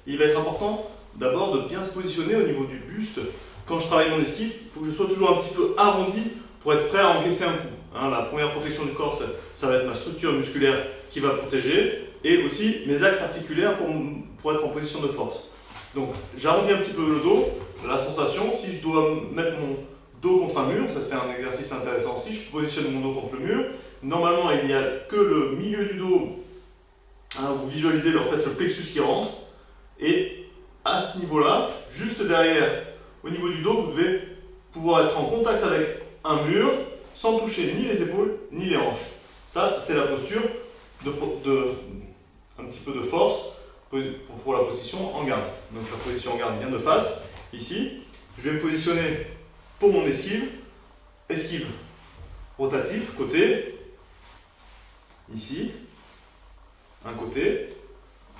il va être important d'abord de bien se positionner au niveau du buste. Quand je travaille mon esquive, il faut que je sois toujours un petit peu arrondi pour être prêt à encaisser un coup. Hein, la première protection du corps, ça va être ma structure musculaire qui va protéger et aussi mes axes articulaires pour être en position de force. Donc j'arrondis un petit peu le dos, la sensation, si je dois mettre mon dos contre un mur, ça c'est un exercice intéressant aussi, je positionne mon dos contre le mur. Normalement il n'y a que le milieu du dos, hein, vous visualisez en fait le plexus qui rentre et à ce niveau-là, juste derrière, au niveau du dos, vous devez pouvoir être en contact avec un mur sans toucher ni les épaules ni les hanches. Ça c'est la posture un petit peu de force pour la position en garde. Donc la position en garde bien de face, ici. Je vais me positionner pour mon esquive rotatif, côté, ici, un côté,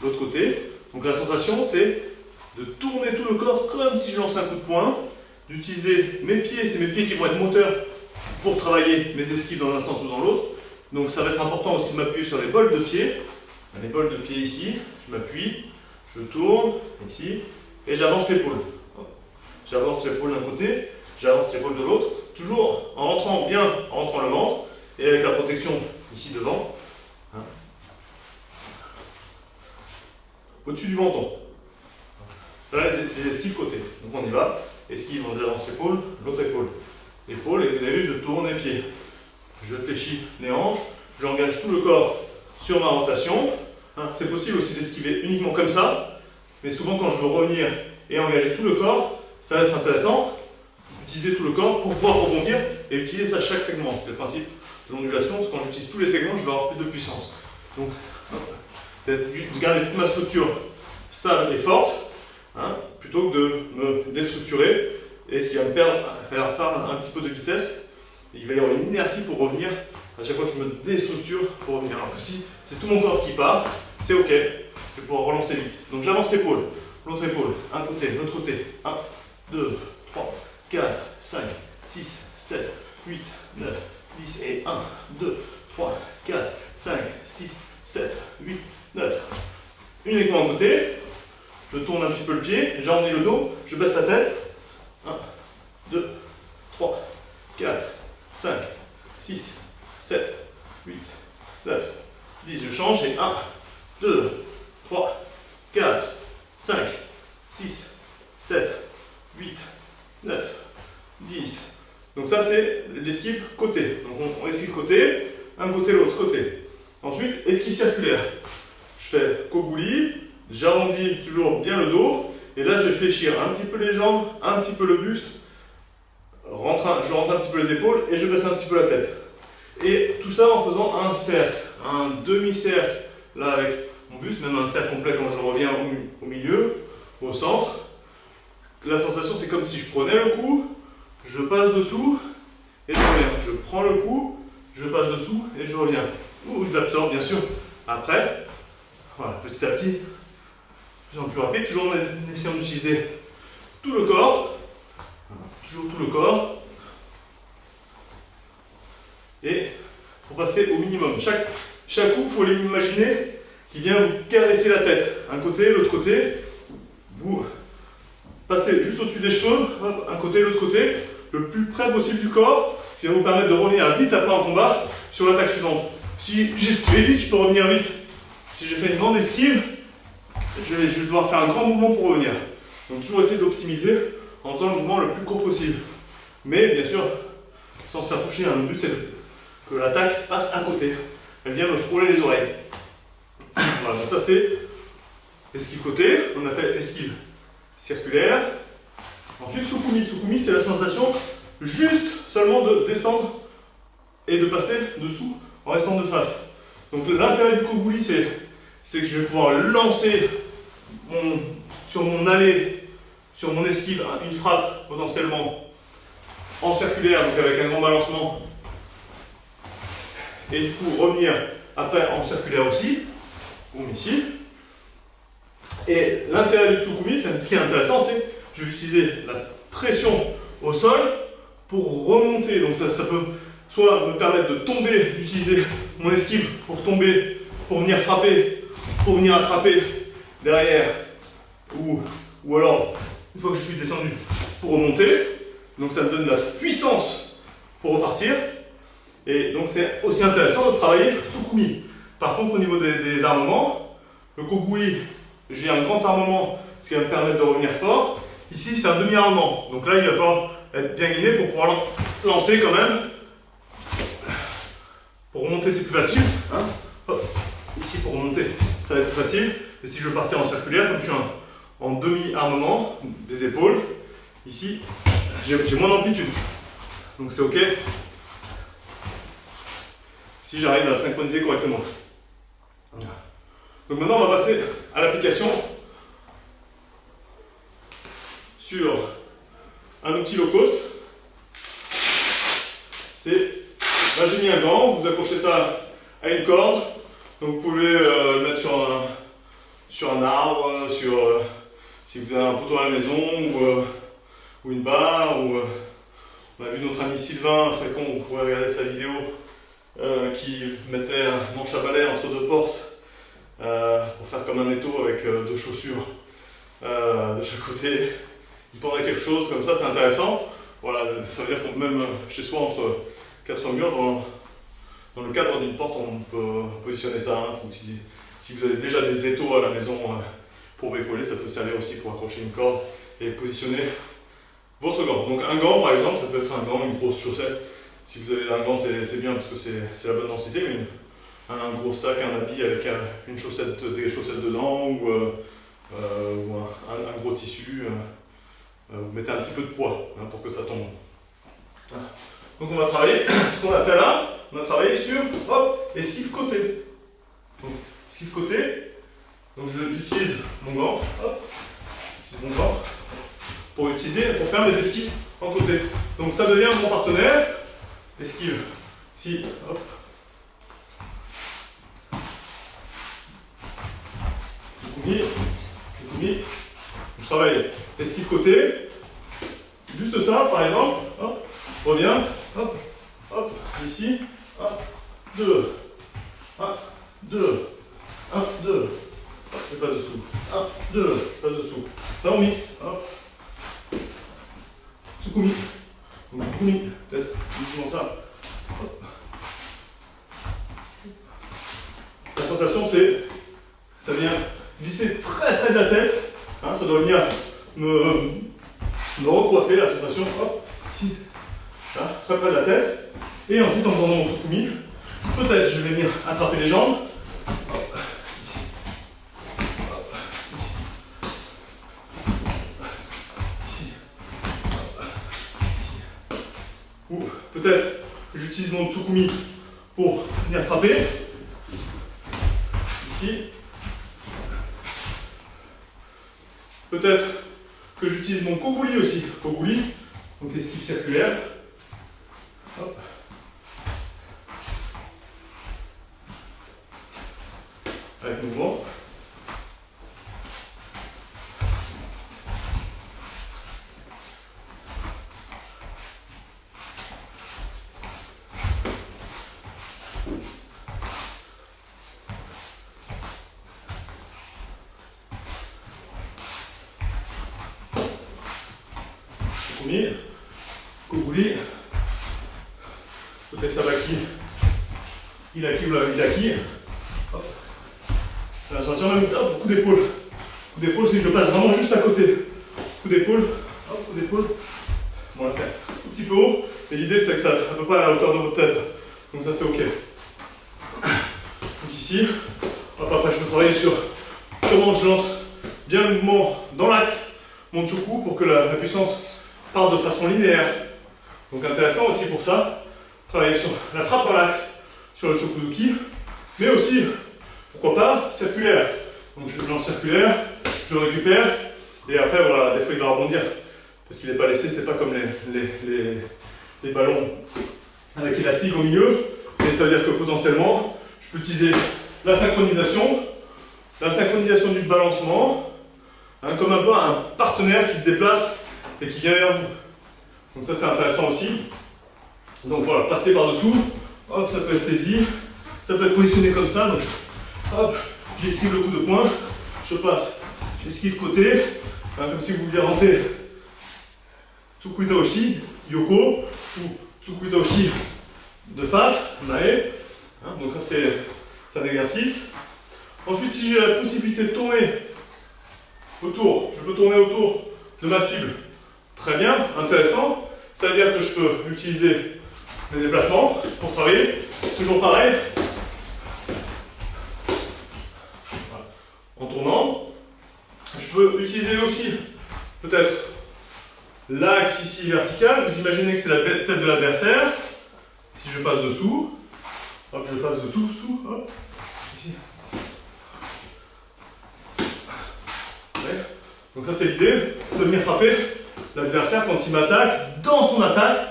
l'autre côté. Donc la sensation c'est de tourner tout le corps comme si je lançais un coup de poing, d'utiliser mes pieds, c'est mes pieds qui vont être moteurs pour travailler mes esquives dans un sens ou dans l'autre. Donc ça va être important aussi de m'appuyer sur l'épaule de pied. L'épaule de pied ici, je m'appuie, je tourne ici et j'avance l'épaule. J'avance l'épaule d'un côté, j'avance l'épaule de l'autre, toujours en rentrant bien, en rentrant le ventre et avec la protection ici devant, hein, au-dessus du menton. Là les esquives côté. Donc on y va. Esquive, j'avance l'épaule, l'autre épaule. L'épaule et vous avez vu, je tourne les pieds. Je fléchis les hanches, j'engage tout le corps sur ma rotation. Hein, c'est possible aussi d'esquiver uniquement comme ça, mais souvent quand je veux revenir et engager tout le corps, ça va être intéressant d'utiliser tout le corps pour pouvoir rebondir et utiliser ça chaque segment. C'est le principe de l'ondulation, parce que quand j'utilise tous les segments, je vais avoir plus de puissance. Donc, de garder toute ma structure stable et forte, hein, plutôt que de me déstructurer, et ce qui va me faire un petit peu de vitesse. Et il va y avoir une inertie pour revenir à chaque fois que je me déstructure pour revenir. Alors que si c'est tout mon corps qui part, c'est ok, je vais pouvoir relancer vite. Donc j'avance l'épaule, l'autre épaule, un côté, l'autre côté. 1, 2, 3, 4, 5, 6, 7, 8, 9, 10 et 1, 2, 3, 4, 5, 6, 7, 8, 9. Uniquement un côté, je tourne un petit peu le pied, j'arrondis le dos, je baisse la tête. 1, 2, 3, 4, 5, 6, 7, 8, 9, 10. Je change et 1, 2, 3, 4, 5, 6, 7, 8, 9, 10. Donc ça c'est l'esquive côté. Donc on esquive côté, un côté, l'autre côté. Ensuite, esquive circulaire. Je fais kogouli, j'arrondis toujours bien le dos. Et là, je vais fléchir un petit peu les jambes, un petit peu le buste. Je rentre un petit peu les épaules et je baisse un petit peu la tête. Et tout ça en faisant un cercle, un demi-cercle, là avec mon buste, même un cercle complet quand je reviens au milieu, au centre. La sensation, c'est comme si je prenais le coup, je passe dessous et je reviens. Je prends le coup, je passe dessous et je reviens. Ou je l'absorbe, bien sûr, après. Voilà, petit à petit. Plus rapide, toujours en essayant d'utiliser tout le corps, toujours tout le corps, et pour passer au minimum. Chaque coup, il faut l'imaginer qui vient vous caresser la tête, un côté, l'autre côté, vous passez juste au-dessus des cheveux, hop, un côté, l'autre côté, le plus près possible du corps, ce qui va vous permettre de revenir vite après en combat sur l'attaque suivante. Si j'esquive vite, je peux revenir vite. Si j'ai fait une grande esquive, je vais devoir faire un grand mouvement pour revenir. Donc toujours essayer d'optimiser en faisant le mouvement le plus court possible. Mais bien sûr, sans se faire toucher, le but c'est que l'attaque passe à côté. Elle vient me frôler les oreilles. Voilà, donc ça c'est esquive côté. On a fait esquive circulaire. Ensuite Sukumi. Sukumi c'est la sensation juste seulement de descendre et de passer dessous en restant de face. Donc l'intérêt du kogouli c'est que je vais pouvoir lancer sur mon allée, sur mon esquive, une frappe potentiellement en circulaire, donc avec un grand balancement, et du coup revenir après en circulaire aussi, comme ici. Et l'intérêt du tsukumi, ce qui est intéressant, c'est que je vais utiliser la pression au sol pour remonter. Donc ça peut soit me permettre de tomber, d'utiliser mon esquive pour tomber, pour venir frapper, pour venir attraper derrière ou alors, une fois que je suis descendu, pour remonter. Donc ça me donne de la puissance pour repartir. Et donc c'est aussi intéressant de travailler Tsukumi. Par contre, au niveau des armements, le Kogui, j'ai un grand armement, ce qui va me permettre de revenir fort. Ici, c'est un demi-armement. Donc là, il va falloir être bien guidé pour pouvoir lancer quand même. Pour remonter, c'est plus facile. Hein. Hop. Ici, pour remonter, ça va être plus facile. Et si je veux partir en circulaire, comme je suis en demi-armement des épaules, ici, j'ai moins d'amplitude. Donc c'est OK si j'arrive à synchroniser correctement. Donc maintenant, on va passer à l'application sur un outil low cost. Là, j'ai mis un gant, vous accrochez ça à une corde. Donc vous pouvez le mettre sur un arbre, si vous avez un poteau à la maison ou une barre. On a vu notre ami Sylvain Frécon, vous pourrez regarder sa vidéo, qui mettait un manche à balai entre deux portes pour faire comme un étau avec deux chaussures de chaque côté. Il pendrait quelque chose comme ça, c'est intéressant. Voilà, ça veut dire que même chez soi, entre quatre murs, dans le cadre d'une porte, on peut positionner ça. Hein. Si vous avez déjà des étaux à la maison pour bricoler, ça peut servir aussi pour accrocher une corde et positionner votre gant. Donc un gant, par exemple, ça peut être un gant, une grosse chaussette. Si vous avez un gant, c'est bien parce que c'est la bonne densité, mais un gros sac, un habit avec des chaussettes dedans ou un gros tissu. Vous mettez un petit peu de poids hein, pour que ça tombe. Donc on va travailler, ce qu'on a fait là, on a travaillé sur esquive côté. Donc esquive côté, donc j'utilise mon gant, pour faire mes esquives en côté. Donc ça devient mon partenaire, esquive, ici, hop. Tsukumi. Je travaille esquive côté, juste ça par exemple, hop, reviens, hop, hop, ici, 1, 2, 1, 2, 1, 2, hop, et passe dessous, 1, 2, passe dessous. Là on mixe, hop, Tsukumi, donc Tsukumi, peut-être uniquement ça, hop. La sensation c'est, ça vient glisser très près de la tête. Hein, ça doit venir me recoiffer la sensation, hop, ici, là, très près de la tête. Et ensuite, en prenant mon Tsukumi, peut-être je vais venir attraper les jambes, hop, ici, hop, ici, ici, hop, ici. Ou peut-être j'utilise mon Tsukumi pour venir frapper, ici. Peut-être que j'utilise mon Koguri aussi. Koguri, donc esquive circulaire. Hop. Avec mouvement. Koguri, peut-être Sabaki, Hilaki ou la Hilaki. La sensation même, hop, coup d'épaule. Coup d'épaule, c'est que je passe vraiment juste à côté. Coup d'épaule, hop, coup d'épaule. Bon là c'est un tout petit peu haut, mais l'idée c'est que ça ne peut pas à la hauteur de votre tête. Donc ça c'est ok. Donc ici, hop, après je peux travailler sur comment je lance bien le mouvement dans l'axe, mon choku, pour que la puissance part de façon linéaire. Donc intéressant aussi pour ça, travailler sur la frappe dans l'axe, sur le chokuduki, mais aussi, pourquoi pas, circulaire. Donc je lance circulaire, je le récupère, et après voilà, des fois il va rebondir, parce qu'il n'est pas laissé, c'est pas comme les ballons avec élastique au milieu, mais ça veut dire que potentiellement, je peux utiliser la synchronisation du balancement, hein, comme un peu un partenaire qui se déplace et qui vient vers vous. Donc ça c'est intéressant aussi. Donc voilà, passer par-dessous, hop, ça peut être saisi, ça peut être positionné comme ça, donc hop, j'esquive le coup de poing, je passe esquive côté, hein, comme si vous vouliez rentrer Tsukuita Oshi, Yoko, ou Tsukuita Oshi de face, Nae. Hein, donc ça c'est un exercice. Ensuite, si j'ai la possibilité de tourner autour, je peux tourner autour de ma cible. Très bien, intéressant. Ça veut dire que je peux utiliser les déplacements pour travailler. Toujours pareil. Voilà. En tournant. Je peux utiliser aussi peut-être l'axe ici vertical. Vous imaginez que c'est la tête de l'adversaire. Si je passe dessous, hop, je passe de tout dessous, hop, ici. Ouais. Donc ça c'est l'idée de venir frapper l'adversaire quand il m'attaque dans son attaque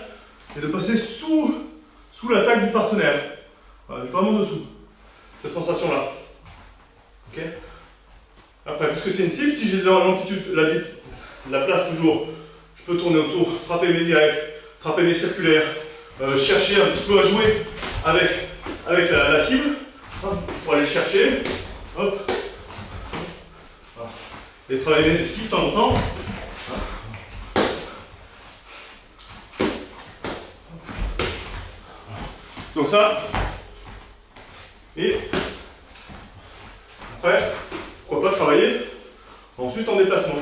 et de passer sous l'attaque du partenaire. Voilà, vraiment dessous. Cette sensation-là. Ok. Après, puisque c'est une cible, si j'ai de l'amplitude, la place toujours, je peux tourner autour, frapper mes directs, frapper mes circulaires, chercher un petit peu à jouer avec la cible, hein, pour aller chercher, hop, voilà. Et travailler mes esquives de temps en temps. Donc ça, et après, pourquoi pas travailler ensuite en déplacement.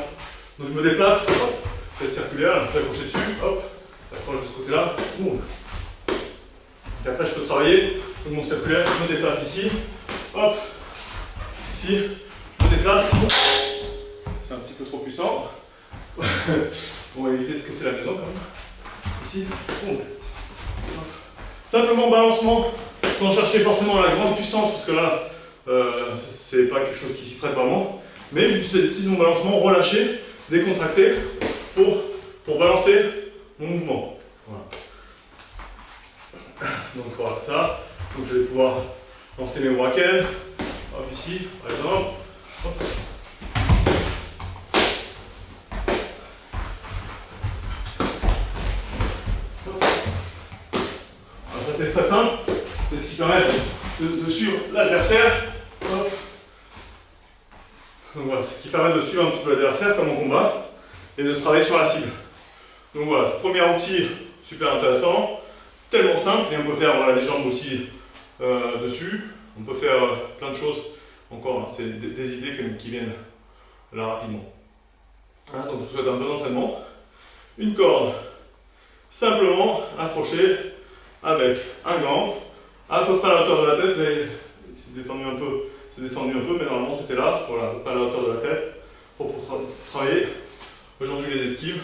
Donc je me déplace, hop, tête circulaire, je peux accrocher dessus, hop, j'accroche de ce côté-là, boum. Et après je peux travailler, donc mon circulaire, je me déplace ici, hop, ici, je me déplace, c'est un petit peu trop puissant. On va éviter de casser la maison quand même. Ici, boum. Simplement balancement, sans chercher forcément la grande puissance, parce que là, c'est pas quelque chose qui s'y prête vraiment. Mais j'utilise mon balancement relâché, décontracté, pour balancer mon mouvement. Voilà. Donc voilà ça. Donc je vais pouvoir lancer mes waken. Hop, ici, par exemple. Hop. Ça c'est très simple, c'est ce qui permet de suivre l'adversaire. Donc voilà, c'est ce qui permet de suivre un petit peu l'adversaire comme en combat et de travailler sur la cible. Donc voilà, ce premier outil super intéressant, tellement simple, et on peut faire voilà, les jambes aussi dessus. On peut faire plein de choses encore, hein, c'est des idées qui viennent là rapidement. Hein, donc je vous souhaite un bon entraînement. Une corde simplement accrochée avec un gant, à peu près à la hauteur de la tête, mais c'est détendu un peu, c'est descendu un peu, mais normalement c'était là, voilà, à la hauteur de la tête, pour travailler aujourd'hui les esquives.